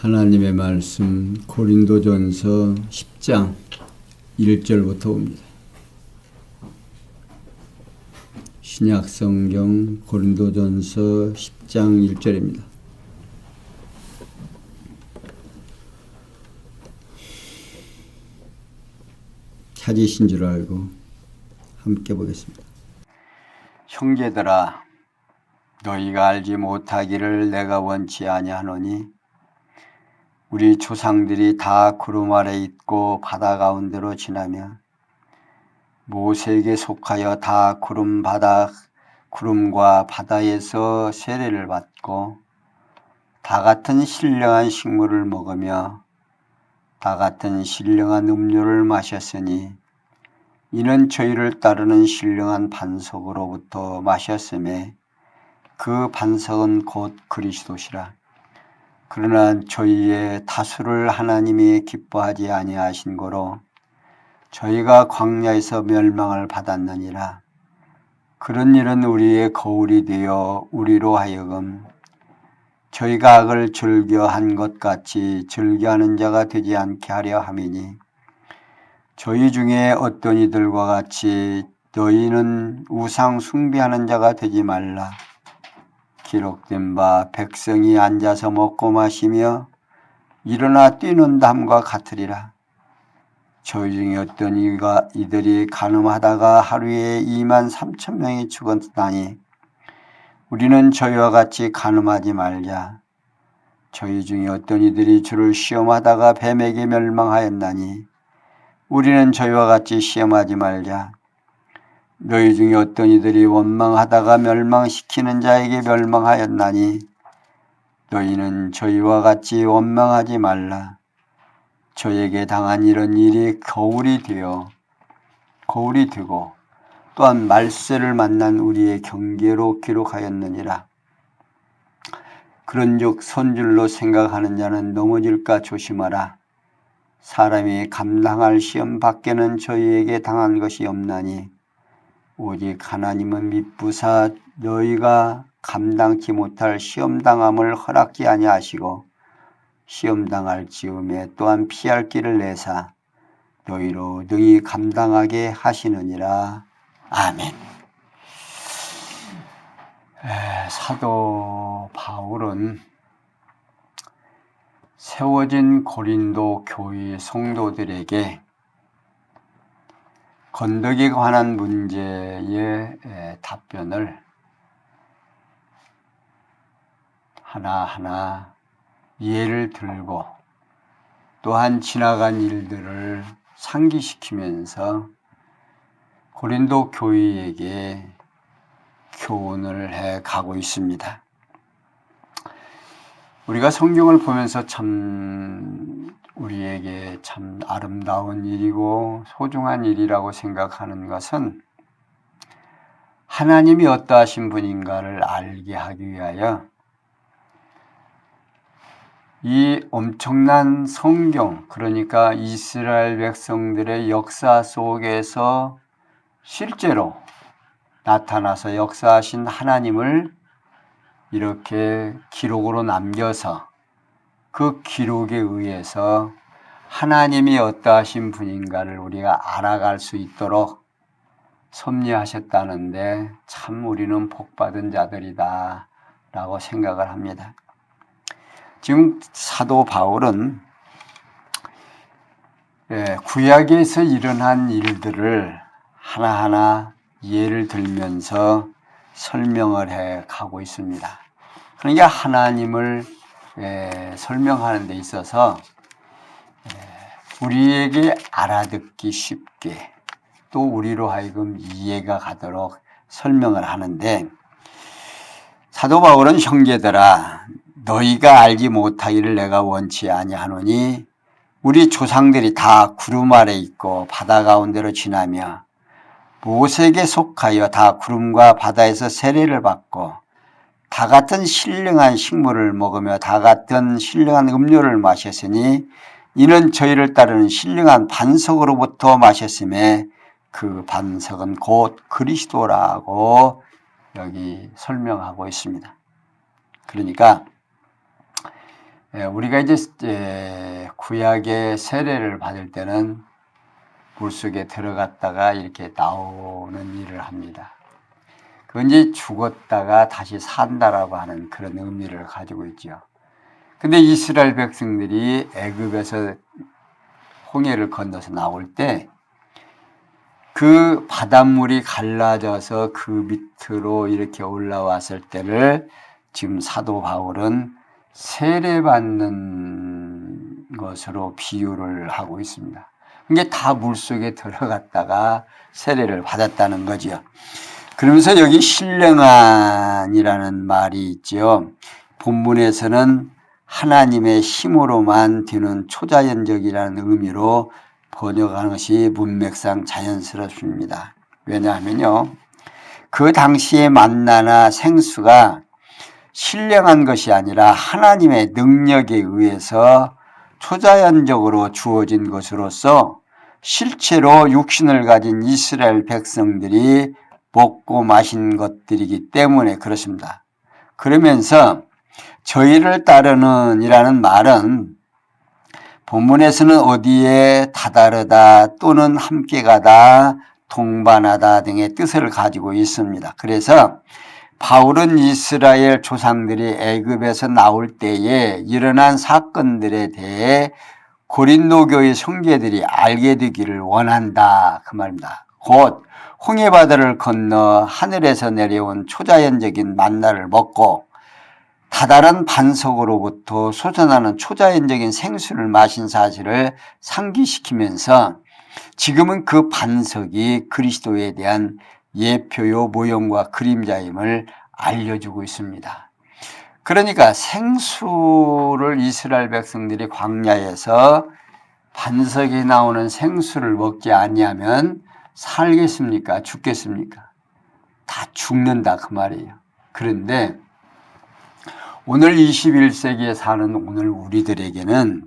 하나님의 말씀 고린도전서 10장 1절부터 봅니다. 신약성경 고린도전서 10장 1절입니다. 찾으신 줄 알고 함께 보겠습니다. 형제들아, 너희가 알지 못하기를 내가 원치 아니하노니 우리 조상들이 다 구름 아래 있고 바다 가운데로 지나며 모세에게 속하여 다 구름과 바다에서 세례를 받고 다 같은 신령한 식물을 먹으며 다 같은 신령한 음료를 마셨으니 이는 저희를 따르는 신령한 반석으로부터 마셨음에 그 반석은 곧 그리스도시라. 그러나 저희의 다수를 하나님이 기뻐하지 아니하신 고로 저희가 광야에서 멸망을 받았느니라. 그런 일은 우리의 거울이 되어 우리로 하여금 저희가 악을 즐겨한 것 같이 즐겨하는 자가 되지 않게 하려 함이니, 저희 중에 어떤 이들과 같이 너희는 우상 숭배하는 자가 되지 말라. 기록된 바 백성이 앉아서 먹고 마시며 일어나 뛰는 담과 같으리라. 저희 중에 어떤 이들이 간음하다가 하루에 23,000명이 죽었다니 우리는 저희와 같이 간음하지 말자. 저희 중에 어떤 이들이 주를 시험하다가 뱀에게 멸망하였나니 우리는 저희와 같이 시험하지 말자. 너희 중에 어떤 이들이 원망하다가 멸망시키는 자에게 멸망하였나니 너희는 저희와 같이 원망하지 말라. 저에게 당한 이런 일이 거울이 되고 또한 말세를 만난 우리의 경계로 기록하였느니라. 그런즉 선줄로 생각하는 자는 넘어질까 조심하라. 사람이 감당할 시험 밖에는 저희에게 당한 것이 없나니 오직 하나님은 미쁘사 너희가 감당치 못할 시험당함을 허락지 아니하시고 시험당할 즈음에 또한 피할 길을 내사 너희로 능히 감당하게 하시느니라. 아멘. 사도 바울은 세워진 고린도 교회 성도들에게 건더기에 관한 문제의 답변을 하나하나 예를 들고 또한 지나간 일들을 상기시키면서 고린도 교회에게 교훈을 해 가고 있습니다. 우리가 성경을 보면서 우리에게 참 아름다운 일이고 소중한 일이라고 생각하는 것은 하나님이 어떠하신 분인가를 알게 하기 위하여 이 엄청난 성경, 그러니까 이스라엘 백성들의 역사 속에서 실제로 나타나서 역사하신 하나님을 이렇게 기록으로 남겨서 그 기록에 의해서 하나님이 어떠하신 분인가를 우리가 알아갈 수 있도록 섭리하셨다는데 참 우리는 복받은 자들이다 라고 생각을 합니다. 지금 사도 바울은 구약에서 일어난 일들을 하나하나 예를 들면서 설명을 해 가고 있습니다. 그러니까 하나님을 설명하는 데 있어서 우리에게 알아듣기 쉽게 또 우리로 하여금 이해가 가도록 설명을 하는데, 사도 바울은 형제들아, 너희가 알지 못하기를 내가 원치 아니하노니 우리 조상들이 다 구름 아래 있고 바다 가운데로 지나며 모세에게 속하여 다 구름과 바다에서 세례를 받고 다 같은 신령한 식물을 먹으며 다 같은 신령한 음료를 마셨으니 이는 저희를 따르는 신령한 반석으로부터 마셨음에 그 반석은 곧 그리스도라고 여기 설명하고 있습니다. 그러니까 우리가 이제 구약의 세례를 받을 때는 물속에 들어갔다가 이렇게 나오는 일을 합니다. 그건 이제 죽었다가 다시 산다라고 하는 그런 의미를 가지고 있죠. 근데 이스라엘 백성들이 애굽에서 홍해를 건너서 나올 때 그 바닷물이 갈라져서 그 밑으로 이렇게 올라왔을 때를 지금 사도 바울은 세례받는 것으로 비유를 하고 있습니다. 이게 다 물속에 들어갔다가 세례를 받았다는 거죠. 그러면서 여기 신령한이라는 말이 있죠. 본문에서는 하나님의 힘으로만 되는 초자연적이라는 의미로 번역하는 것이 문맥상 자연스럽습니다. 왜냐하면요, 그 당시의 만나나 생수가 신령한 것이 아니라 하나님의 능력에 의해서 초자연적으로 주어진 것으로서 실제로 육신을 가진 이스라엘 백성들이 먹고 마신 것들이기 때문에 그렇습니다. 그러면서 저희를 따르는 이라는 말은 본문에서는 어디에 다다르다 또는 함께 가다, 동반하다 등의 뜻을 가지고 있습니다. 그래서 바울은 이스라엘 조상들이 애굽에서 나올 때에 일어난 사건들에 대해 고린도 교회 형제들이 알게 되기를 원한다 그 말입니다. 곧 홍해바다를 건너 하늘에서 내려온 초자연적인 만나를 먹고 다다른 반석으로부터 솟아나는 초자연적인 생수를 마신 사실을 상기시키면서 지금은 그 반석이 그리스도에 대한 예표요 모형과 그림자임을 알려주고 있습니다. 그러니까 생수를 이스라엘 백성들이 광야에서 반석에 나오는 생수를 먹지 아니하면 살겠습니까? 죽겠습니까? 다 죽는다 그 말이에요. 그런데 오늘 21세기에 사는 오늘 우리들에게는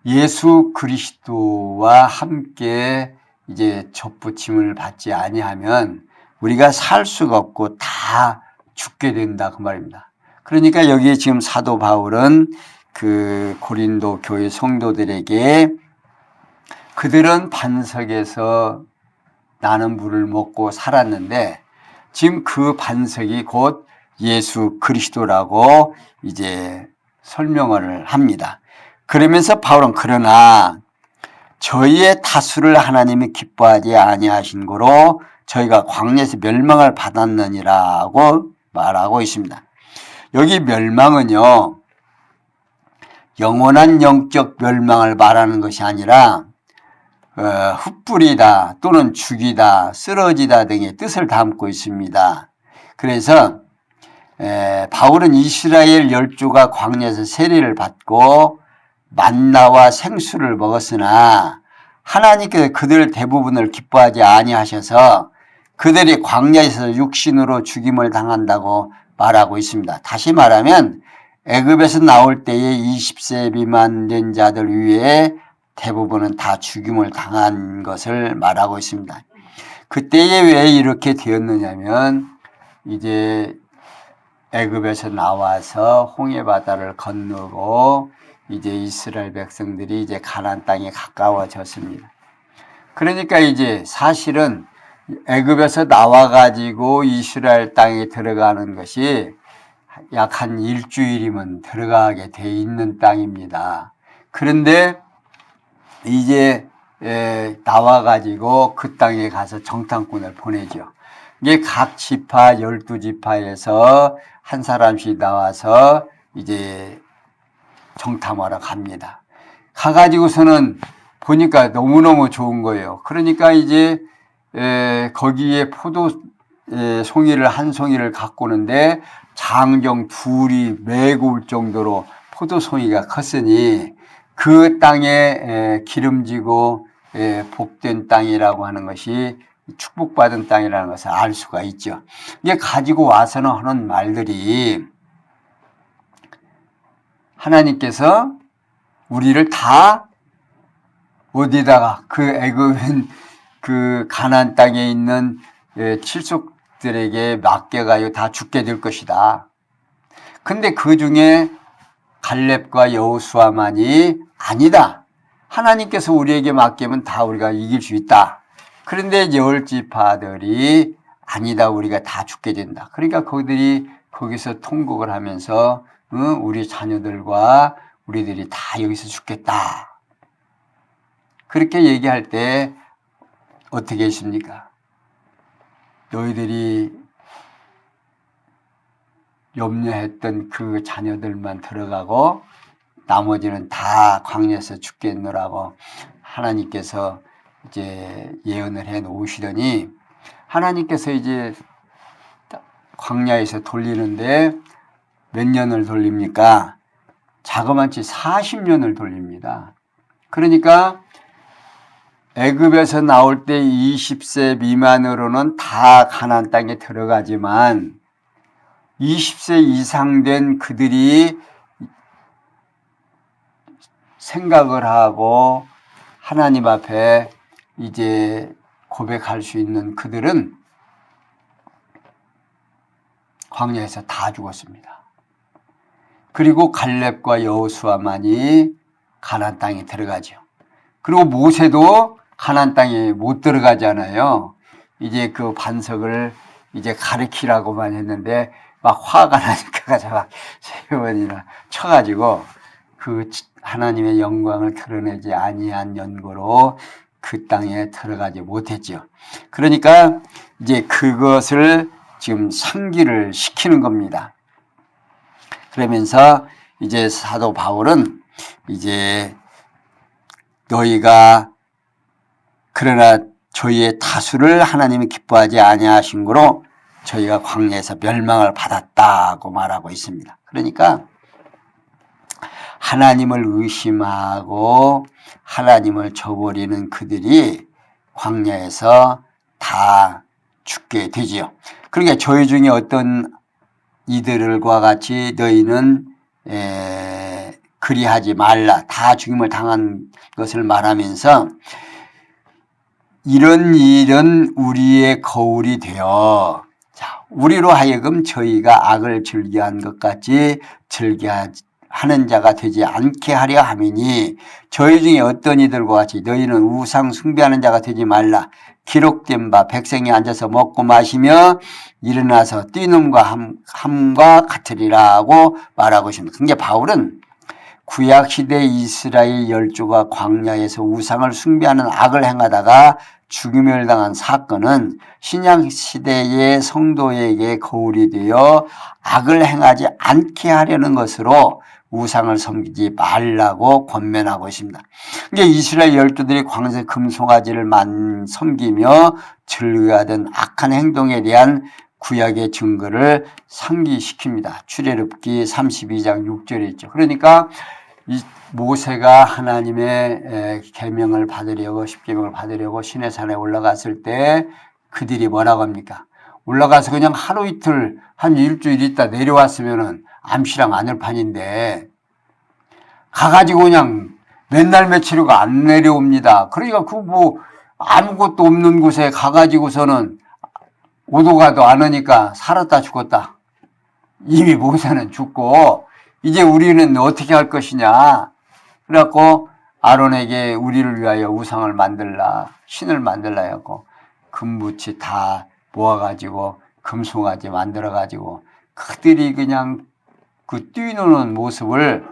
예수 그리스도와 함께 이제 접붙임을 받지 아니하면 우리가 살 수가 없고 다 죽게 된다 그 말입니다. 그러니까 여기 지금 사도 바울은 그 고린도 교회 성도들에게 그들은 반석에서 나는 물을 먹고 살았는데 지금 그 반석이 곧 예수 그리스도라고 이제 설명을 합니다. 그러면서 바울은 그러나 저희의 타수를 하나님이 기뻐하지 아니하신 거로 저희가 광야에서 멸망을 받았느니라고 말하고 있습니다. 여기 멸망은요, 영원한 영적 멸망을 말하는 것이 아니라 흩뿌리다 또는 죽이다, 쓰러지다 등의 뜻을 담고 있습니다. 그래서 바울은 이스라엘 열조가 광야에서 세례를 받고 만나와 생수를 먹었으나 하나님께서 그들 대부분을 기뻐하지 아니하셔서 그들이 광야에서 육신으로 죽임을 당한다고 말하고 있습니다. 다시 말하면 애굽에서 나올 때에 20세 미만 된 자들 위에 대부분은 다 죽임을 당한 것을 말하고 있습니다. 그때에 왜 이렇게 되었느냐면 이제 애굽에서 나와서 홍해 바다를 건너고 이제 이스라엘 백성들이 이제 가나안 땅에 가까워졌습니다. 그러니까 이제 사실은 애굽에서 나와 가지고 이스라엘 땅에 들어가는 것이 약 한 일주일이면 들어가게 돼 있는 땅입니다. 그런데 이제 나와 가지고 그 땅에 가서 정탐꾼을 보내죠. 이게 각 지파 12지파에서 한 사람씩 나와서 이제 정탐하러 갑니다. 가가지고서는 보니까 너무너무 좋은 거예요. 그러니까 이제 거기에 포도 송이를 한 송이를 갖고 오는데 장정 둘이 메고 올 정도로 포도 송이가 컸으니 그 땅에 기름지고 복된 땅이라고 하는 것이 축복받은 땅이라는 것을 알 수가 있죠. 이게 가지고 와서는 하는 말들이 하나님께서 우리를 다 어디다가 그 애굽인 그 가나안 땅에 있는 칠속들에게 맡겨가지고 다 죽게 될 것이다. 근데 그 중에 갈렙과 여호수아만이 아니다. 하나님께서 우리에게 맡기면 다 우리가 이길 수 있다. 그런데 10지파들이 아니다. 우리가 다 죽게 된다. 그러니까 그들이 거기서 통곡을 하면서 우리 자녀들과 우리들이 다 여기서 죽겠다. 그렇게 얘기할 때 어떻게 했습니까? 너희들이 염려했던 그 자녀들만 들어가고 나머지는 다 광야에서 죽겠노라고 하나님께서 이제 예언을 해 놓으시더니 하나님께서 이제 광야에서 돌리는데 몇 년을 돌립니까? 자그마치 40년을 돌립니다. 그러니까 애굽에서 나올 때 20세 미만으로는 다 가나안 땅에 들어가지만 20세 이상 된 그들이 생각을 하고 하나님 앞에 이제 고백할 수 있는 그들은 광야에서 다 죽었습니다. 그리고 갈렙과 여호수아만이 가나안 땅에 들어가죠. 그리고 모세도 가나안 땅에 못 들어가잖아요. 이제 그 반석을 이제 가리키라고만 했는데 막 화가 나니까 가서 막 3번이나 쳐가지고 그 하나님의 영광을 드러내지 아니한 연고로 그 땅에 들어가지 못했죠. 그러니까 이제 그것을 지금 상기를 시키는 겁니다. 그러면서 이제 사도 바울은 이제 너희가 그러나 저희의 다수를 하나님이 기뻐하지 아니하신 거로 저희가 광야에서 멸망을 받았다고 말하고 있습니다. 그러니까 하나님을 의심하고 하나님을 저버리는 그들이 광야에서 다 죽게 되지요. 그러니까 저희 중에 어떤 이들과 같이 너희는 그리하지 말라. 다 죽임을 당한 것을 말하면서 이런 일은 우리의 거울이 되어 우리로 하여금 저희가 악을 즐겨한 것 같이 즐겨하는 자가 되지 않게 하려 함이니 저희 중에 어떤 이들과 같이 너희는 우상 숭배하는 자가 되지 말라. 기록된 바 백성이 앉아서 먹고 마시며 일어나서 뛰는과 함과 같으리라고 말하고 있습니다. 그러니까 바울은 구약시대 이스라엘 열조가 광야에서 우상을 숭배하는 악을 행하다가 죽임을 당한 사건은 신약시대의 성도에게 거울이 되어 악을 행하지 않게 하려는 것으로 우상을 섬기지 말라고 권면하고 있습니다. 그러니까 이스라엘 열조들이 광야에서 금송아지를 섬기며 즐거워하던 악한 행동에 대한 구약의 증거를 상기시킵니다. 출애굽기 32장 6절에 있죠. 그러니까 이 모세가 하나님의 계명을 받으려고 십계명을 받으려고 시내산에 올라갔을 때 그들이 뭐라고 합니까? 올라가서 그냥 하루 이틀 한 일주일 있다 내려왔으면은 암시랑 안을판인데 가가지고 그냥 맨날 며칠이고 안 내려옵니다. 그러니까 그 뭐 아무것도 없는 곳에 가가지고서는 오도 가도 안 오니까 살았다 죽었다. 이미 모세는 죽고 이제 우리는 어떻게 할 것이냐. 그래갖고 아론에게 우리를 위하여 우상을 만들라, 신을 만들라 해갖고 금붙이 다 모아가지고 금송아지 만들어가지고 그들이 그냥 그 뛰노는 모습을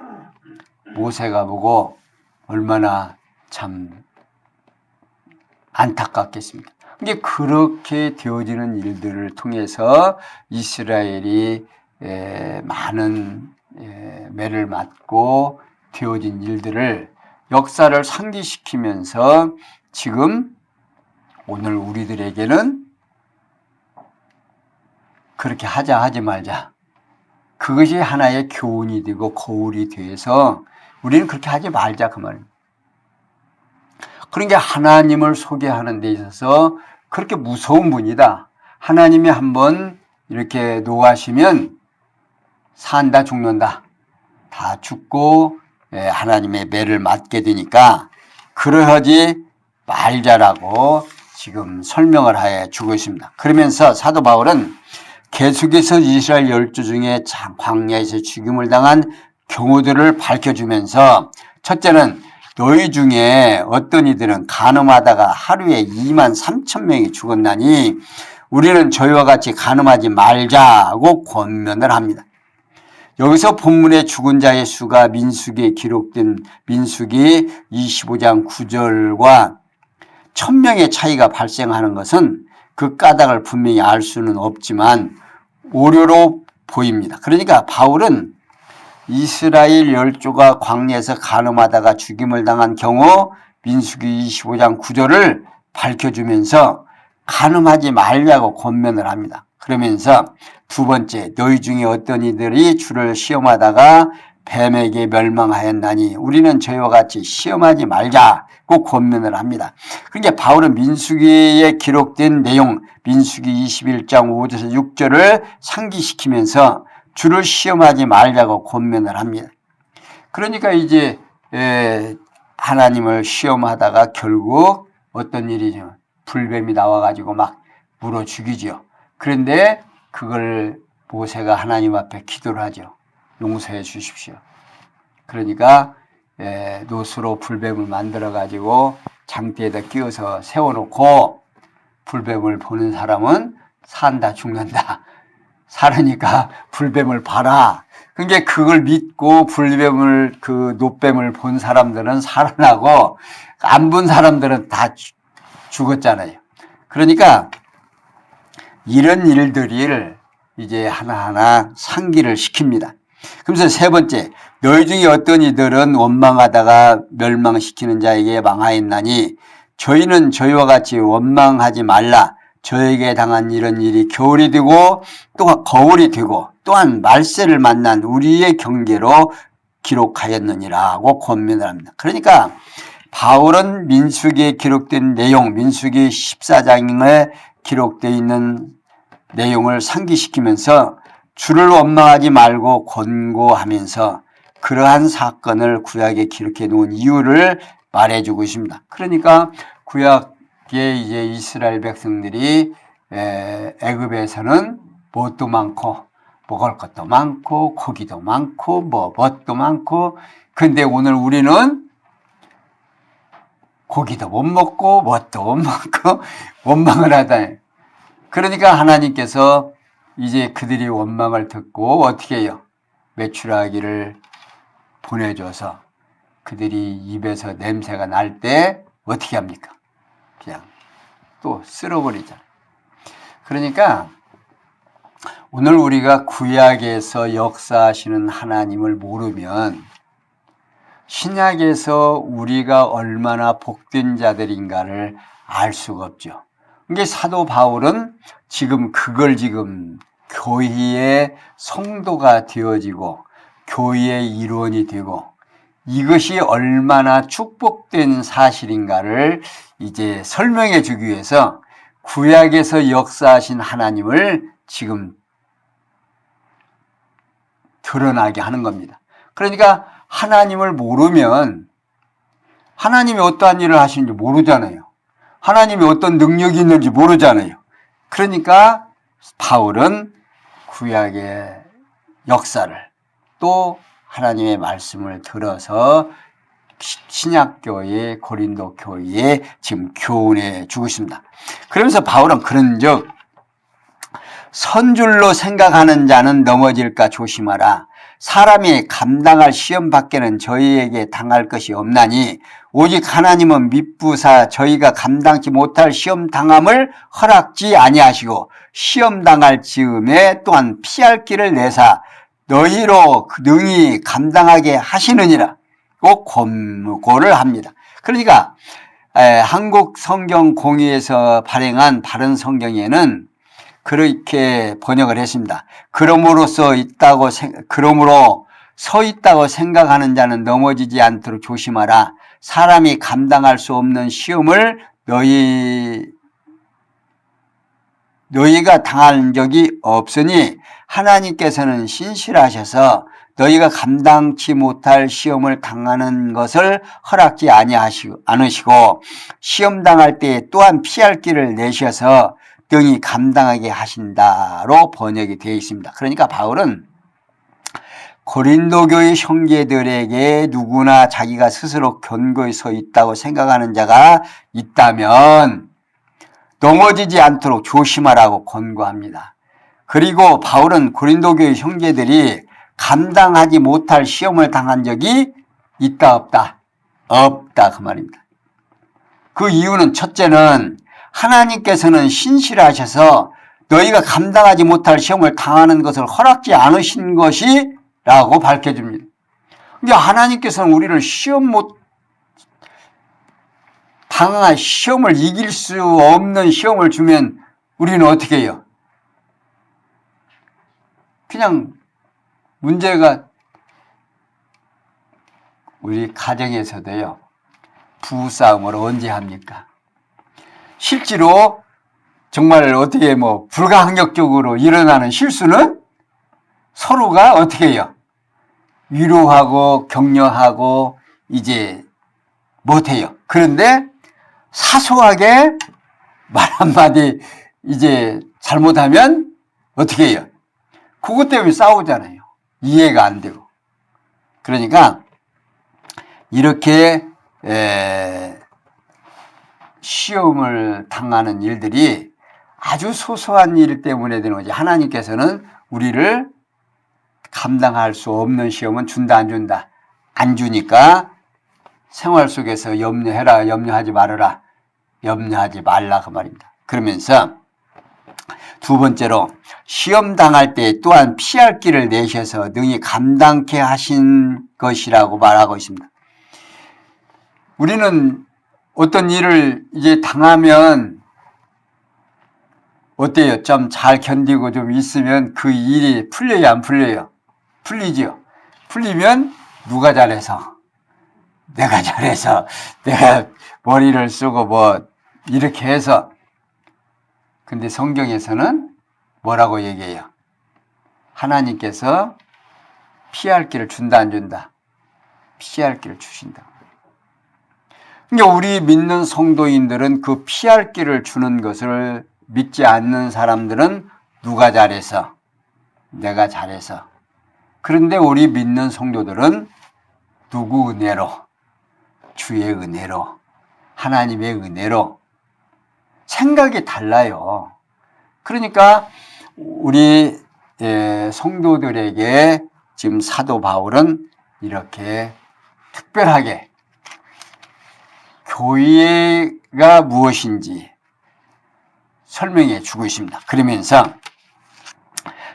모세가 보고 얼마나 참 안타깝겠습니까? 이게 그렇게 되어지는 일들을 통해서 이스라엘이 많은 매를 맞고 되어진 일들을 역사를 상기시키면서 지금 오늘 우리들에게는 그렇게 하자 하지 말자. 그것이 하나의 교훈이 되고 거울이 돼서 우리는 그렇게 하지 말자 그 말입니다. 그러니까 하나님을 소개하는 데 있어서 그렇게 무서운 분이다. 하나님이 한번 이렇게 노하시면 산다 죽는다. 다 죽고 하나님의 매를 맞게 되니까 그러하지 말자라고 지금 설명을 하여 주고 있습니다. 그러면서 사도 바울은 계속해서 이스라엘 열조 중에 광야에서 죽임을 당한 경우들을 밝혀주면서 첫째는 너희 중에 어떤 이들은 간음하다가 하루에 2만 3천 명이 죽었나니 우리는 저희와 같이 간음하지 말자고 권면을 합니다. 여기서 본문의 죽은 자의 수가 민수기에 기록된 민수기 25장 9절과 1000명의 차이가 발생하는 것은 그 까닭을 분명히 알 수는 없지만 오류로 보입니다. 그러니까 바울은 이스라엘 열조가 광야에서 간음하다가 죽임을 당한 경우 민수기 25장 9절을 밝혀주면서 간음하지 말자고 권면을 합니다. 그러면서 두 번째, 너희 중에 어떤 이들이 주를 시험하다가 뱀에게 멸망하였나니 우리는 저희와 같이 시험하지 말자고 권면을 합니다. 그러니까 바울은 민수기에 기록된 내용, 민수기 21장 5절에서 6절을 상기시키면서 주를 시험하지 말자고 권면을 합니다. 그러니까 이제 하나님을 시험하다가 결국 어떤 일이죠? 불뱀이 나와가지고 막 물어 죽이죠. 그런데 그걸 모세가 하나님 앞에 기도를 하죠. 용서해 주십시오. 그러니까 노수로 불뱀을 만들어가지고 장대에다 끼워서 세워놓고 불뱀을 보는 사람은 산다 죽는다. 살으니까 불뱀을 봐라. 그러니까 그걸 믿고 불뱀을 그 노뱀을 본 사람들은 살아나고 안 본 사람들은 다 죽었잖아요. 그러니까 이런 일들을 이제 하나하나 상기를 시킵니다. 그래서 세 번째, 너희 중에 어떤 이들은 원망하다가 멸망시키는 자에게 망하였나니 저희는 저희와 같이 원망하지 말라. 저에게 당한 이런 일이 겨울이 되고 또 거울이 되고 또한 말세를 만난 우리의 경계로 기록하였느니라고 권면을 합니다. 그러니까 바울은 민수기에 기록된 내용, 민수기 14장에 기록되어 있는 내용을 상기시키면서 주를 원망하지 말고 권고하면서 그러한 사건을 구약에 기록해 놓은 이유를 말해주고 있습니다. 그러니까 구약에 이제 이스라엘 백성들이 애굽에서는 뭣도 많고 먹을 것도 많고 고기도 많고 뭣도 많고 근데 오늘 우리는 고기도 못 먹고 뭣도 못 먹고 원망을 하다. 그러니까 하나님께서 이제 그들이 원망을 듣고 어떻게 해요? 메추라기를 보내줘서 그들이 입에서 냄새가 날 때 어떻게 합니까? 그냥 또 쓸어버리잖아요. 그러니까 오늘 우리가 구약에서 역사하시는 하나님을 모르면 신약에서 우리가 얼마나 복된 자들인가를 알 수가 없죠. 그러니까 사도 바울은 지금 그걸 지금 교회의 성도가 되어지고 교회의 일원이 되고 이것이 얼마나 축복된 사실인가를 이제 설명해 주기 위해서 구약에서 역사하신 하나님을 지금 드러나게 하는 겁니다. 그러니까 하나님을 모르면 하나님이 어떠한 일을 하시는지 모르잖아요. 하나님이 어떤 능력이 있는지 모르잖아요. 그러니까 바울은 구약의 역사를 또 하나님의 말씀을 들어서 신약교회, 고린도 교회에 지금 교훈해 주고 있습니다. 그러면서 바울은 그런즉 선줄로 생각하는 자는 넘어질까 조심하라. 사람이 감당할 시험 밖에는 저희에게 당할 것이 없나니 오직 하나님은 미쁘사 저희가 감당치 못할 시험 당함을 허락지 아니하시고 시험 당할 즈음에 또한 피할 길을 내사 너희로 능히 감당하게 하시느니라 꼭 권고를 합니다. 그러니까 한국 성경 공의에서 발행한 바른 성경에는 그렇게 번역을 했습니다. 그러므로 서 있다고 생각하는 자는 넘어지지 않도록 조심하라. 사람이 감당할 수 없는 시험을 너희가 당한 적이 없으니 하나님께서는 신실하셔서 너희가 감당치 못할 시험을 당하는 것을 허락지 않으시고 시험 당할 때 또한 피할 길을 내셔서 등이 감당하게 하신다로 번역이 되어 있습니다. 그러니까 바울은 고린도 교회 형제들에게 누구나 자기가 스스로 견고히 서 있다고 생각하는 자가 있다면 넘어지지 않도록 조심하라고 권고합니다. 그리고 바울은 고린도 교회 형제들이 감당하지 못할 시험을 당한 적이 있다 없다? 없다 그 말입니다. 그 이유는 첫째는 하나님께서는 신실하셔서 너희가 감당하지 못할 시험을 당하는 것을 허락지 않으신 것이 라고 밝혀줍니다. 근데 하나님께서는 우리를 시험을 이길 수 없는 시험을 주면 우리는 어떻게 해요? 그냥 문제가 우리 가정에서도요. 부부싸움을 언제 합니까? 실제로 정말 어떻게 불가항력적으로 일어나는 실수는 서로가 어떻게 해요? 위로하고 격려하고 이제 못해요. 그런데 사소하게 말 한마디 이제 잘못하면 어떻게 해요? 그것 때문에 싸우잖아요. 이해가 안 되고. 그러니까 이렇게 시험을 당하는 일들이 아주 소소한 일 때문에 되는 거지. 하나님께서는 우리를 감당할 수 없는 시험은 준다 안 준다? 안 주니까 생활 속에서 염려해라, 염려하지 말아라, 염려하지 말라 그 말입니다. 그러면서 두 번째로 시험 당할 때 또한 피할 길을 내셔서 능히 감당케 하신 것이라고 말하고 있습니다. 우리는 어떤 일을 이제 당하면 어때요? 좀 잘 견디고 좀 있으면 그 일이 풀려요, 안 풀려요? 풀리죠. 풀리면 누가 잘해서? 내가 잘해서, 내가 머리를 쓰고 이렇게 해서. 근데 성경에서는 뭐라고 얘기해요? 하나님께서 피할 길을 준다, 안 준다? 피할 길을 주신다. 그러니까 우리 믿는 성도인들은 그 피할 길을 주는 것을 믿지 않는 사람들은 누가 잘해서? 내가 잘해서. 그런데 우리 믿는 성도들은 누구 은혜로? 주의 은혜로, 하나님의 은혜로. 생각이 달라요. 그러니까 우리 성도들에게 지금 사도 바울은 이렇게 특별하게 교회가 무엇인지 설명해 주고 있습니다. 그러면서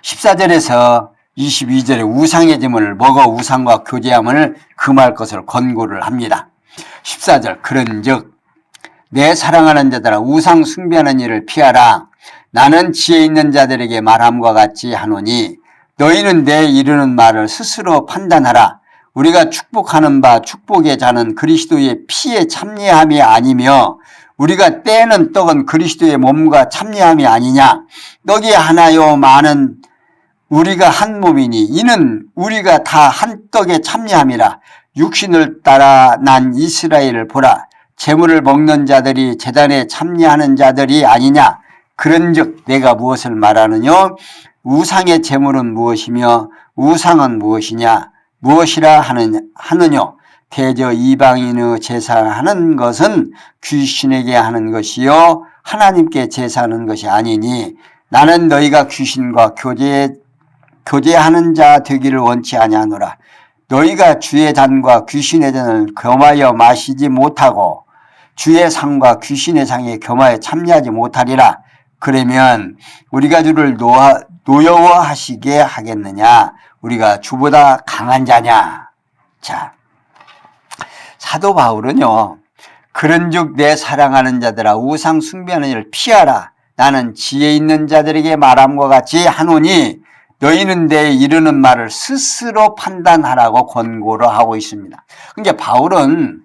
14절에서 22절에 우상의 제물을 먹어 우상과 교제함을 금할 것을 권고를 합니다. 14절 그런즉 내 사랑하는 자들아 우상 숭배하는 일을 피하라. 나는 지혜 있는 자들에게 말함과 같이 하노니 너희는 내 이르는 말을 스스로 판단하라. 우리가 축복하는 바 축복의 자는 그리스도의 피에 참여함이 아니며 우리가 떼는 떡은 그리스도의 몸과 참여함이 아니냐. 떡이 하나요 많은 우리가 한 몸이니 이는 우리가 다 한 떡에 참여함이라. 육신을 따라 난 이스라엘을 보라. 제물을 먹는 자들이 제단에 참여하는 자들이 아니냐. 그런즉 내가 무엇을 말하느냐. 우상의 제물은 무엇이며 우상은 무엇이냐. 무엇이라 하느냐. 대저 이방인의 제사하는 것은 귀신에게 하는 것이요 하나님께 제사하는 것이 아니니 나는 너희가 귀신과 교제하는 자 되기를 원치 아니하노라. 너희가 주의 잔과 귀신의 잔을 겸하여 마시지 못하고 주의 상과 귀신의 상에 겸하여 참여하지 못하리라. 그러면 우리가 주를 노여워하시게 하겠느냐. 우리가 주보다 강한 자냐. 자, 사도 바울은요. 그런즉 내 사랑하는 자들아 우상 숭배하는 일을 피하라. 나는 지혜 있는 자들에게 말함과 같이 하노니 너희는 내 이르는 말을 스스로 판단하라고 권고를 하고 있습니다. 그러니까 바울은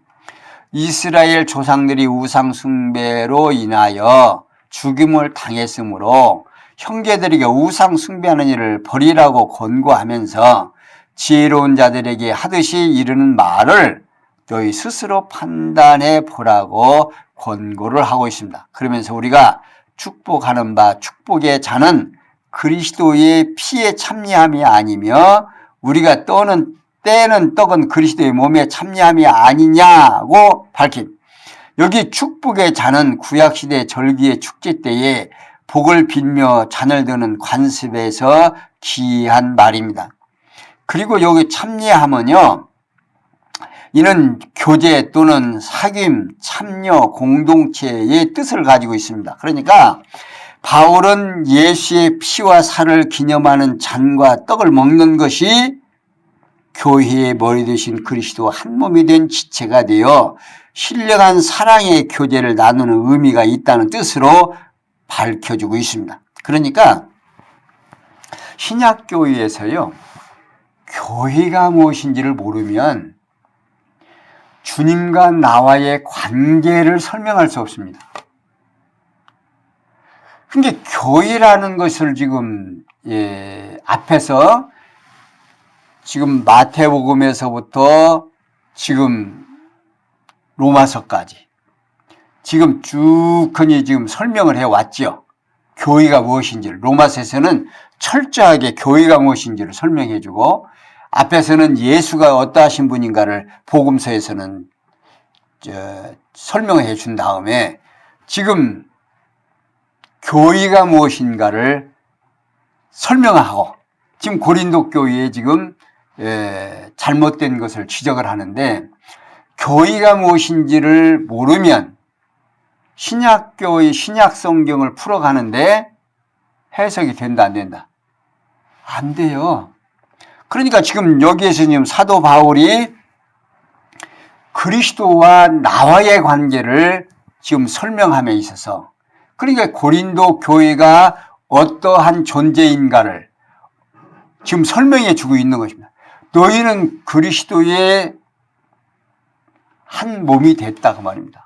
이스라엘 조상들이 우상 숭배로 인하여 죽임을 당했으므로 형제들에게 우상 숭배하는 일을 버리라고 권고하면서 지혜로운 자들에게 하듯이 이르는 말을 너희 스스로 판단해 보라고 권고를 하고 있습니다. 그러면서 우리가 축복하는 바 축복의 자는 그리스도의 피에 참여함이 아니며 우리가 떼는 떡은 그리스도의 몸에 참여함이 아니냐고 밝힌, 여기 축복의 잔은 구약시대 절기의 축제 때에 복을 빌며 잔을 드는 관습에서 기한 말입니다. 그리고 여기 참여하면요, 이는 교제 또는 사귐, 참여, 공동체의 뜻을 가지고 있습니다. 그러니까 바울은 예수의 피와 살을 기념하는 잔과 떡을 먹는 것이 교회의 머리 되신 그리스도 한 몸이 된 지체가 되어 신령한 사랑의 교제를 나누는 의미가 있다는 뜻으로 밝혀주고 있습니다. 그러니까 신약교회에서요, 교회가 무엇인지를 모르면 주님과 나와의 관계를 설명할 수 없습니다. 그러니까 교회라는 것을 지금 앞에서 지금 마태복음에서부터 지금 로마서까지 지금 쭉 지금 설명을 해왔죠. 교회가 무엇인지를. 로마서에서는 철저하게 교회가 무엇인지를 설명해주고, 앞에서는 예수가 어떠하신 분인가를 복음서에서는 설명해 준 다음에 지금 교회가 무엇인가를 설명하고, 지금 고린도 교회에 지금 잘못된 것을 지적을 하는데, 교회가 무엇인지를 모르면 신약교회, 신약성경을 풀어가는데 해석이 된다, 안 된다? 안 돼요. 그러니까 지금 여기에서 지금 사도 바울이 그리스도와 나와의 관계를 지금 설명함에 있어서, 그러니까 고린도 교회가 어떠한 존재인가를 지금 설명해 주고 있는 것입니다. 너희는 그리스도의 한 몸이 됐다, 그 말입니다.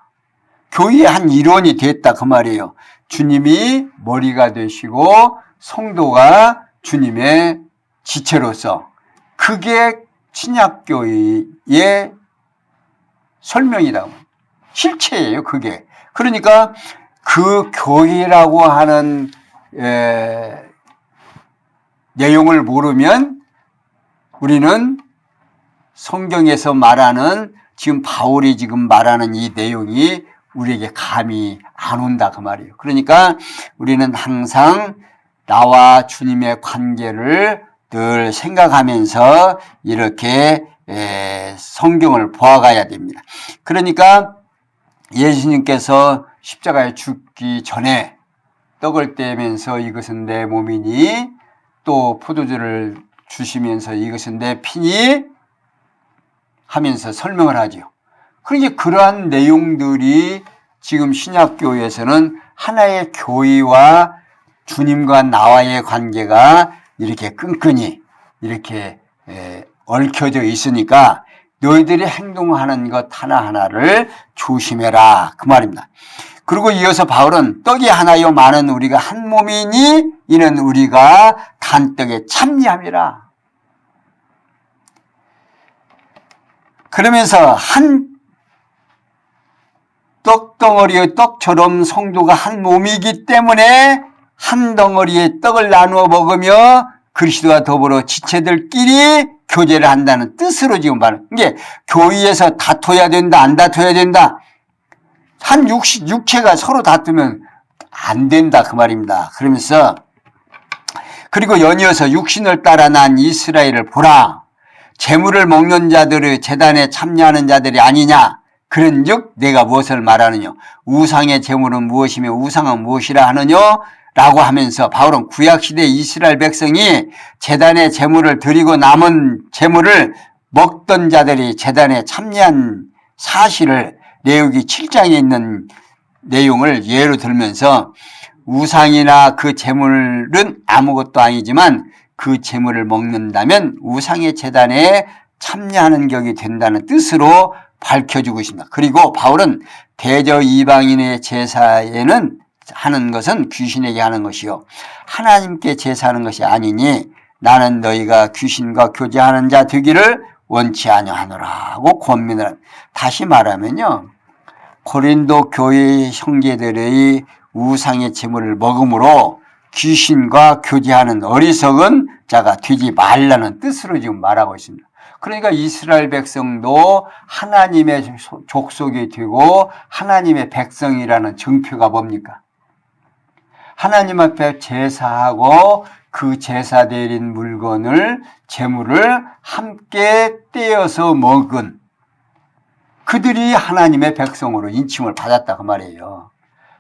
교회의 한 일원이 됐다, 그 말이에요. 주님이 머리가 되시고 성도가 주님의 지체로서, 그게 신약교회의 설명이다. 실체예요, 그게. 그러니까 그 교회라고 하는 내용을 모르면 우리는 성경에서 말하는, 지금 바울이 지금 말하는 이 내용이 우리에게 감이 안 온다, 그 말이에요. 그러니까 우리는 항상 나와 주님의 관계를 늘 생각하면서 이렇게 성경을 보아가야 됩니다. 그러니까 예수님께서 십자가에 죽기 전에 떡을 떼면서 이것은 내 몸이니, 또 포도주를 주시면서 이것은 내 피니 하면서 설명을 하죠. 그러니까 그러한 내용들이 지금 신약교회에서는 하나의 교회와 주님과 나와의 관계가 이렇게 끈끈이 이렇게 얽혀져 있으니까 너희들이 행동하는 것 하나하나를 조심해라, 그 말입니다. 그리고 이어서 바울은 떡이 하나요 많은 우리가 한 몸이니 이는 우리가 단떡에 참여함이라. 그러면서 한 떡덩어리의 떡처럼 성도가 한 몸이기 때문에 한 덩어리의 떡을 나누어 먹으며 그리스도와 더불어 지체들끼리 교제를 한다는 뜻으로 지금 말하는 게, 교회에서 다퉈야 된다, 안 다퉈야 된다, 한 육체가 서로 다투면 안 된다, 그 말입니다. 그러면서 그리고 연이어서 육신을 따라 난 이스라엘을 보라. 재물을 먹는 자들의 제단에 참여하는 자들이 아니냐. 그런즉 내가 무엇을 말하느냐. 우상의 재물은 무엇이며 우상은 무엇이라 하느냐 라고 하면서 바울은 구약시대 이스라엘 백성이 제단에 재물을 드리고 남은 재물을 먹던 자들이 제단에 참여한 사실을 레위기 7장에 있는 내용을 예로 들면서, 우상이나 그 재물은 아무것도 아니지만 그 재물을 먹는다면 우상의 제단에 참여하는 격이 된다는 뜻으로 밝혀주고 있습니다. 그리고 바울은 대저 이방인의 제사에는 하는 것은 귀신에게 하는 것이요 하나님께 제사하는 것이 아니니 나는 너희가 귀신과 교제하는 자 되기를 원치 아니하노라고 권면을. 다시 말하면요, 고린도 교회 형제들의 우상의 제물을 먹음으로 귀신과 교제하는 어리석은 자가 되지 말라는 뜻으로 지금 말하고 있습니다. 그러니까 이스라엘 백성도 하나님의 족속이 되고 하나님의 백성이라는 증표가 뭡니까? 하나님 앞에 제사하고 그 제사 드린 물건을 제물을 함께 떼어서 먹은 그들이 하나님의 백성으로 인칭을 받았다 그 말이에요.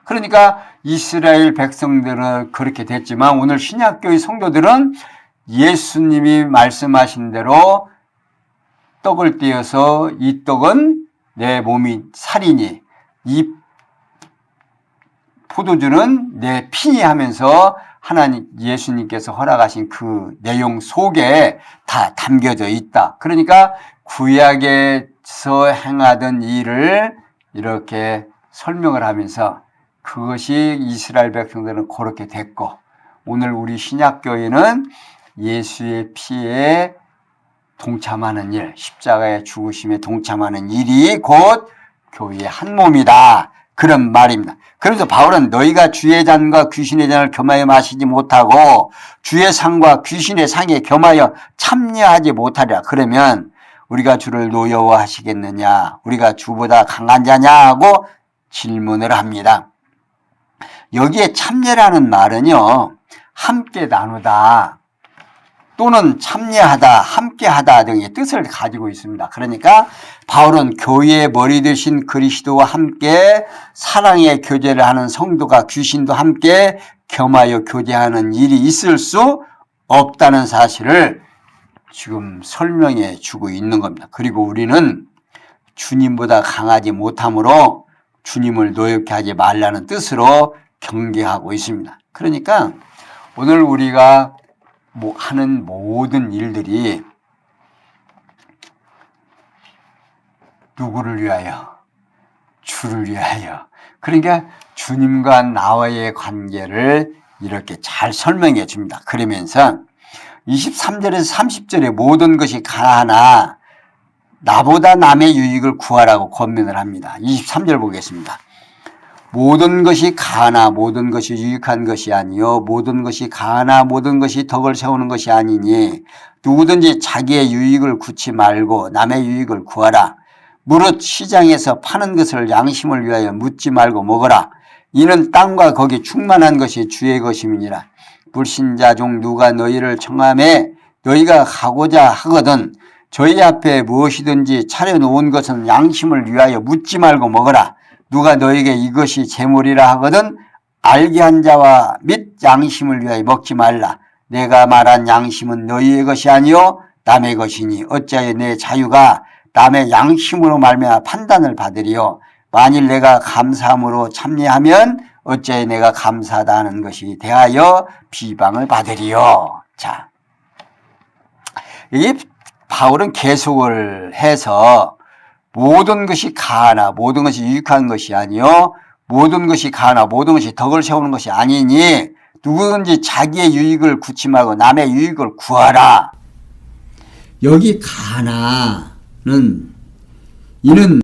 그러니까 이스라엘 백성들은 그렇게 됐지만 오늘 신약교회 성도들은 예수님이 말씀하신 대로 떡을 떼어서 이 떡은 내 몸이 살이니 이 포도주는 내 피니 하면서 하나님 예수님께서 허락하신 그 내용 속에 다 담겨져 있다. 그러니까 구약에서 행하던 일을 이렇게 설명을 하면서 그것이 이스라엘 백성들은 그렇게 됐고 오늘 우리 신약교회는 예수의 피에 동참하는 일, 십자가의 죽으심에 동참하는 일이 곧 교회의 한 몸이다. 그런 말입니다. 그래서 바울은 너희가 주의 잔과 귀신의 잔을 겸하여 마시지 못하고 주의 상과 귀신의 상에 겸하여 참여하지 못하리라. 그러면 우리가 주를 노여워하시겠느냐? 우리가 주보다 강한 자냐? 하고 질문을 합니다. 여기에 참여라는 말은요. 함께 나누다 또는 참여하다, 함께하다 등의 뜻을 가지고 있습니다. 그러니까 바울은 교회의 머리 되신 그리스도와 함께 사랑의 교제를 하는 성도가 귀신도 함께 겸하여 교제하는 일이 있을 수 없다는 사실을 지금 설명해 주고 있는 겁니다. 그리고 우리는 주님보다 강하지 못하므로 주님을 노엽게 하지 말라는 뜻으로 경계하고 있습니다. 그러니까 오늘 우리가 하는 모든 일들이 누구를 위하여? 주를 위하여. 그러니까 주님과 나와의 관계를 이렇게 잘 설명해 줍니다. 그러면서 23절에서 30절에 모든 것이 가하나 나보다 남의 유익을 구하라고 권면을 합니다. 23절 보겠습니다. 모든 것이 가하나 모든 것이 유익한 것이 아니요 모든 것이 가하나 모든 것이 덕을 세우는 것이 아니니 누구든지 자기의 유익을 구치 말고 남의 유익을 구하라. 무릇 시장에서 파는 것을 양심을 위하여 묻지 말고 먹어라. 이는 땅과 거기 충만한 것이 주의 것임이니라. 불신자 중 누가 너희를 청함에 너희가 가고자 하거든 저희 앞에 무엇이든지 차려놓은 것은 양심을 위하여 묻지 말고 먹어라. 누가 너에게 이것이 재물이라 하거든 알게 한 자와 및 양심을 위하여 먹지 말라. 내가 말한 양심은 너희의 것이 아니요 남의 것이니 어찌하여 내 자유가 남의 양심으로 말미암아 판단을 받으리요. 만일 내가 감사함으로 참여하면 어찌하여 내가 감사하다 하는 것이 대하여 비방을 받으리요. 자, 이 바울은 계속을 해서 모든 것이 가하나 모든 것이 유익한 것이 아니요 모든 것이 가하나 모든 것이 덕을 세우는 것이 아니니 누구든지 자기의 유익을 구치 말고 남의 유익을 구하라. 여기 가하나는 이는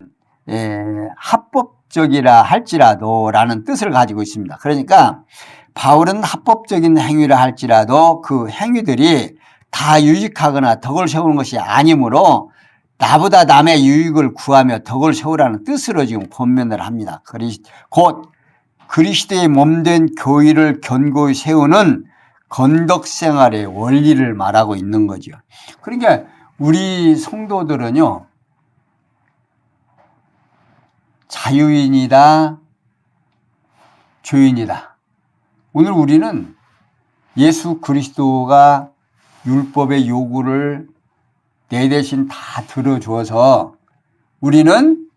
합법적이라 할지라도 라는 뜻을 가지고 있습니다. 그러니까 바울은 합법적인 행위라 할지라도 그 행위들이 다 유익하거나 덕을 세우는 것이 아니므로 나보다 남의 유익을 구하며 덕을 세우라는 뜻으로 지금 권면을 합니다. 곧 그리스도의 몸된 교회를 견고히 세우는 건덕생활의 원리를 말하고 있는 거죠. 그러니까 우리 성도들은요. 자유인이다. 죄인이다. 오늘 우리는 예수 그리스도가 율법의 요구를 내 대신 다 들어줘서 우리는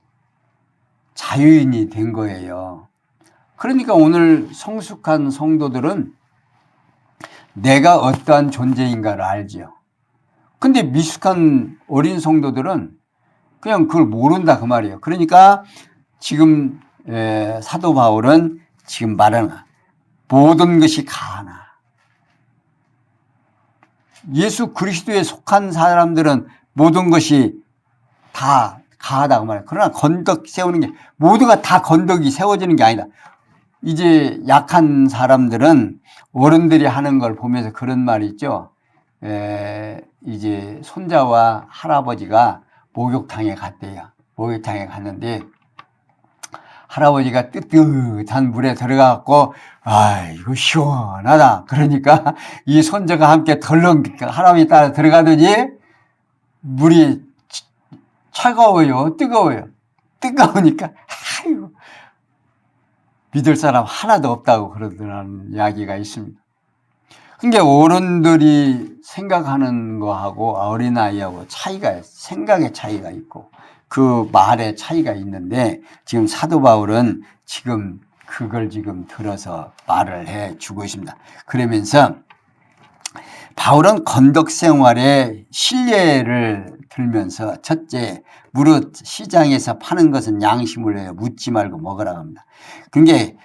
자유인이 된 거예요. 그러니까 오늘 성숙한 성도들은 내가 어떠한 존재인가를 알죠. 근데 미숙한 어린 성도들은 그냥 그걸 모른다 그 말이에요. 그러니까 지금 사도 바울은 지금 말하는 모든 것이 가하나 예수 그리스도에 속한 사람들은 모든 것이 다 가하다 그 말이에요. 그러나 건덕 세우는 게 모두가 다 건덕이 세워지는 게 아니다. 이제 약한 사람들은 어른들이 하는 걸 보면서 그런 말이 있죠. 이제 손자와 할아버지가 목욕탕에 갔대요. 목욕탕에 갔는데 할아버지가 뜨뜻한 물에 들어가갖고 이거 시원하다. 그러니까 이 손자가 함께 덜렁 할아버지 따라 들어가더니 물이 차가워요. 뜨거워요. 뜨거우니까 아이고 믿을 사람 하나도 없다고 그러더라는 이야기가 있습니다. 그러니까 어른들이 생각하는 거하고 어린아이하고 생각의 차이가 있고 그 말의 차이가 있는데 지금 사도 바울은 지금 그걸 지금 들어서 말을 해 주고 있습니다. 그러면서 바울은 건덕 생활의 신뢰를 들면서 첫째, 무릇 시장에서 파는 것은 양심을 위하여 묻지 말고 먹으라고 합니다. 그러니까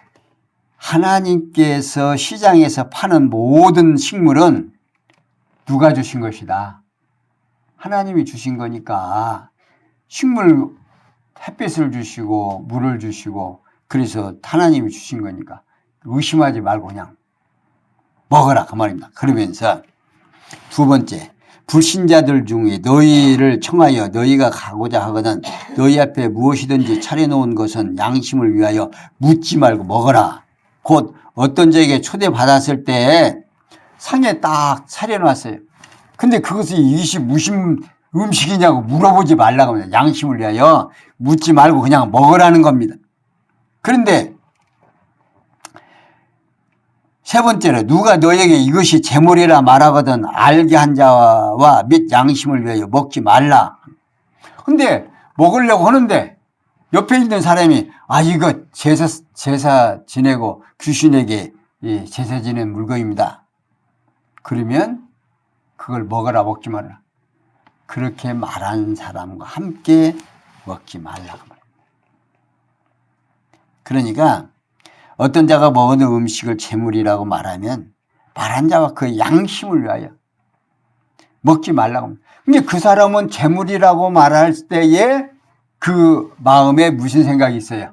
하나님께서 시장에서 파는 모든 식물은 누가 주신 것이다. 하나님이 주신 거니까 식물 햇빛을 주시고 물을 주시고 그래서 하나님이 주신 거니까 의심하지 말고 그냥 먹어라 그 말입니다. 그러면서 두 번째, 불신자들 중에 너희를 청하여 너희가 가고자 하거든 너희 앞에 무엇이든지 차려놓은 것은 양심을 위하여 묻지 말고 먹어라. 곧 어떤 자에게 초대받았을 때 상에 딱 차려놨어요. 근데 그것이 이것이 무슨 음식이냐고 물어보지 말라고 합니다. 양심을 위하여 묻지 말고 그냥 먹으라는 겁니다. 그런데 세 번째로 누가 너에게 이것이 제물이라 말하거든 알게 한 자와 및 양심을 위하여 먹지 말라. 근데 먹으려고 하는데 옆에 있는 사람이 이거 제사 지내고 귀신에게 제사 지낸 물건입니다. 그러면 그걸 먹어라 먹지 말라. 그렇게 말한 사람과 함께 먹지 말라고 말합니다. 그러니까 어떤 자가 먹는 음식을 제물이라고 말하면 말한 자와 그 양심을 위하여 먹지 말라고 합니다. 근데 그 사람은 제물이라고 말할 때에 그 마음에 무슨 생각이 있어요?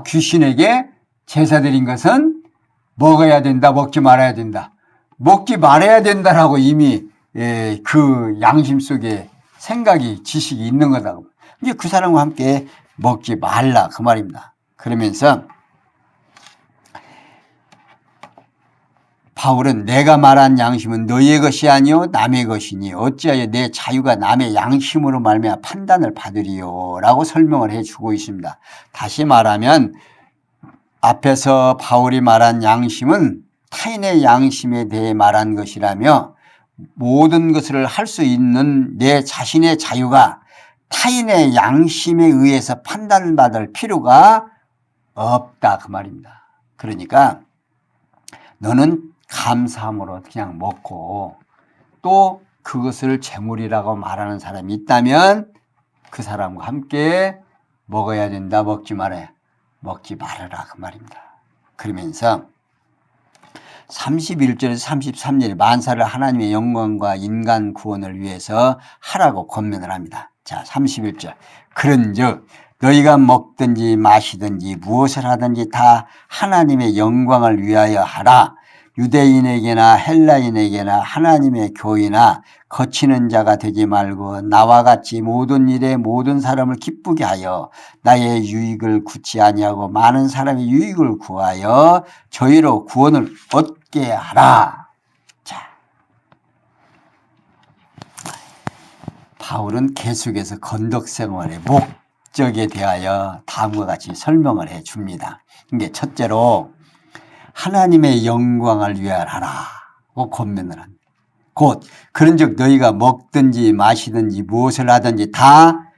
귀신에게 제사 드린 것은 먹어야 된다, 먹지 말아야 된다. 먹지 말아야 된다라고 이미 그 양심 속에 생각이, 지식이 있는 거다고. 이제 그 사람과 함께 먹지 말라 그 말입니다. 그러면서 바울은 내가 말한 양심은 너희의 것이 아니요 남의 것이니 어찌하여 내 자유가 남의 양심으로 말미암아 판단을 받으리요 라고 설명을 해주고 있습니다. 다시 말하면 앞에서 바울이 말한 양심은 타인의 양심에 대해 말한 것이라며 모든 것을 할 수 있는 내 자신의 자유가 타인의 양심에 의해서 판단을 받을 필요가 없다 그 말입니다. 그러니까 너는 감사함으로 그냥 먹고 또 그것을 제물이라고 말하는 사람이 있다면 그 사람과 함께 먹어야 된다, 먹지 말아야, 먹지 말아라 그 말입니다. 그러면서 31절에서 33절에 만사를 하나님의 영광과 인간 구원을 위해서 하라고 권면을 합니다. 자, 31절. 그런즉 너희가 먹든지 마시든지 무엇을 하든지 다 하나님의 영광을 위하여 하라. 유대인에게나 헬라인에게나 하나님의 교회나 거치는 자가 되지 말고 나와 같이 모든 일에 모든 사람을 기쁘게 하여 나의 유익을 구치 아니하고 많은 사람의 유익을 구하여 저희로 구원을 얻게 하라. 자, 바울은 계속해서 건덕 생활의 목적에 대하여 다음과 같이 설명을 해 줍니다. 이게 첫째로 하나님의 영광을 위하라고 권면을 합니다. 곧 그런즉 너희가 먹든지 마시든지 무엇을 하든지 다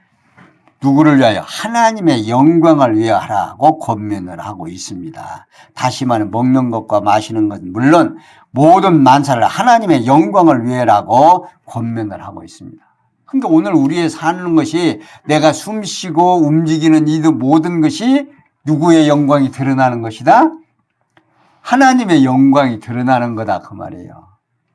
누구를 위하여 하나님의 영광을 위하라고 권면을 하고 있습니다. 다시 말하면 먹는 것과 마시는 것은 물론 모든 만사를 하나님의 영광을 위하라고 권면을 하고 있습니다. 그러니까 오늘 우리의 사는 것이 내가 숨쉬고 움직이는 이 모든 것이 누구의 영광이 드러나는 것이다? 하나님의 영광이 드러나는 거다 그 말이에요.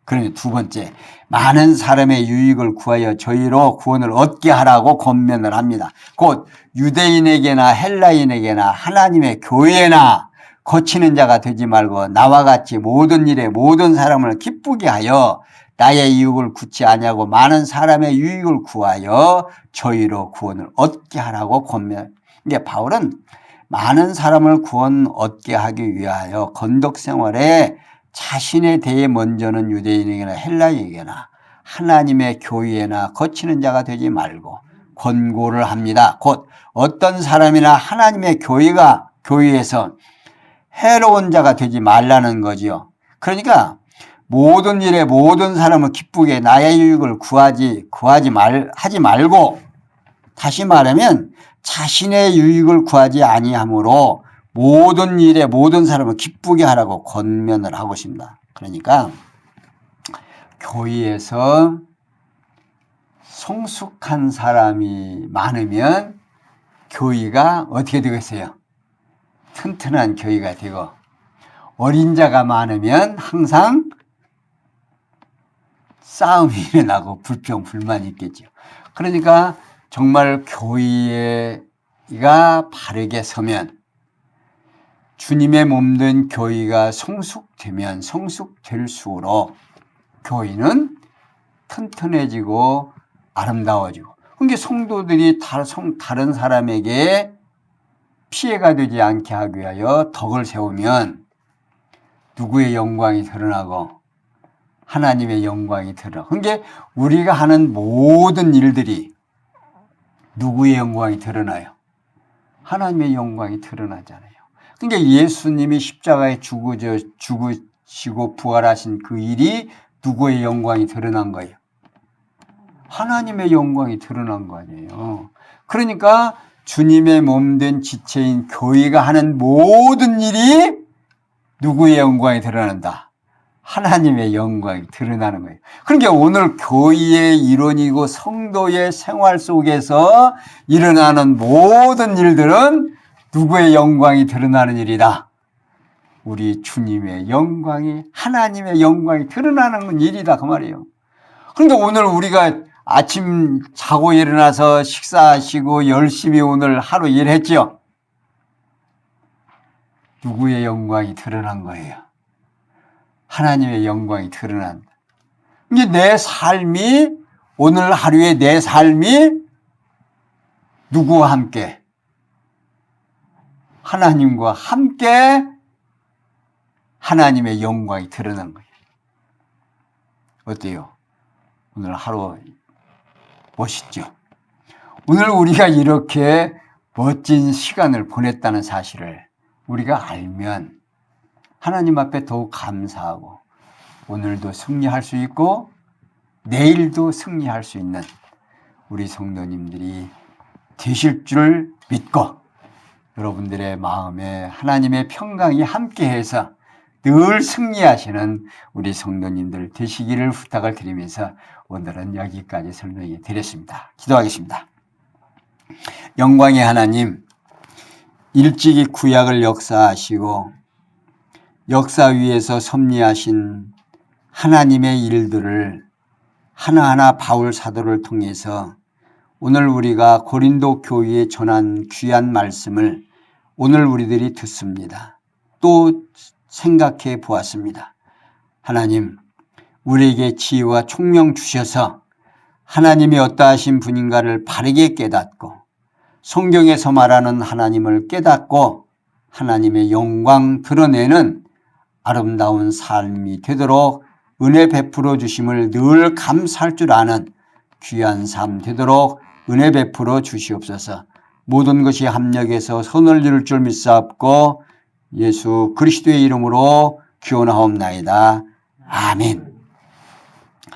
그러면 두 번째, 많은 사람의 유익을 구하여 저희로 구원을 얻게 하라고 권면을 합니다. 곧 유대인에게나 헬라인에게나 하나님의 교회나 거치는 자가 되지 말고 나와 같이 모든 일에 모든 사람을 기쁘게 하여 나의 유익을 구치 아니하고 많은 사람의 유익을 구하여 저희로 구원을 얻게 하라고 권면. 이게 바울은 많은 사람을 구원 얻게 하기 위하여 건덕 생활에 자신에 대해 먼저는 유대인에게나 헬라인에게나 하나님의 교회나 거치는 자가 되지 말고 권고를 합니다. 곧 어떤 사람이나 하나님의 교회에서 해로운 자가 되지 말라는 거지요. 그러니까 모든 일에 모든 사람을 기쁘게 나의 유익을 하지 말고, 다시 말하면 자신의 유익을 구하지 아니하므로 모든 일에 모든 사람을 기쁘게 하라고 권면을 하고 있습니다. 그러니까 교회에서 성숙한 사람이 많으면 교회가 어떻게 되겠어요? 튼튼한 교회가 되고, 어린 자가 많으면 항상 싸움이 일어나고 불평, 불만이 있겠죠. 그러니까 정말 교회가 바르게 서면, 주님의 몸된 교회가 성숙되면 성숙될수록 교회는 튼튼해지고 아름다워지고, 그러니까 성도들이 다른 사람에게 피해가 되지 않게 하기 위하여 덕을 세우면 누구의 영광이 드러나고 하나님의 영광이 드러나고, 그러니까 우리가 하는 모든 일들이 누구의 영광이 드러나요? 하나님의 영광이 드러나잖아요. 그러니까 예수님이 십자가에 죽으시고 부활하신 그 일이 누구의 영광이 드러난 거예요? 하나님의 영광이 드러난 거 아니에요. 그러니까 주님의 몸된 지체인 교회가 하는 모든 일이 누구의 영광이 드러난다? 하나님의 영광이 드러나는 거예요. 그러니까 오늘 교회의 일원이고 성도의 생활 속에서 일어나는 모든 일들은 누구의 영광이 드러나는 일이다? 우리 주님의 영광이, 하나님의 영광이 드러나는 일이다 그 말이에요. 그런데 오늘 우리가 아침 자고 일어나서 식사하시고 열심히 오늘 하루 일했죠. 누구의 영광이 드러난 거예요? 하나님의 영광이 드러난다. 이게 내 삶이, 오늘 하루의 내 삶이 누구와 함께? 하나님과 함께 하나님의 영광이 드러난 거예요. 어때요? 오늘 하루 멋있죠? 오늘 우리가 이렇게 멋진 시간을 보냈다는 사실을 우리가 알면 하나님 앞에 더욱 감사하고 오늘도 승리할 수 있고 내일도 승리할 수 있는 우리 성도님들이 되실 줄 믿고 여러분들의 마음에 하나님의 평강이 함께해서 늘 승리하시는 우리 성도님들 되시기를 부탁을 드리면서 오늘은 여기까지 설명해 드렸습니다. 기도하겠습니다. 영광의 하나님, 일찍이 구약을 역사하시고 역사 위에서 섭리하신 하나님의 일들을 하나하나 바울 사도를 통해서 오늘 우리가 고린도 교회에 전한 귀한 말씀을 오늘 우리들이 듣습니다. 또 생각해 보았습니다. 하나님, 우리에게 지혜와 총명 주셔서 하나님이 어떠하신 분인가를 바르게 깨닫고 성경에서 말하는 하나님을 깨닫고 하나님의 영광 드러내는 아름다운 삶이 되도록 은혜 베풀어 주심을 늘 감사할 줄 아는 귀한 삶 되도록 은혜 베풀어 주시옵소서. 모든 것이 합력해서 선을 이룰 줄 믿사옵고 예수 그리스도의 이름으로 기원하옵나이다. 아멘.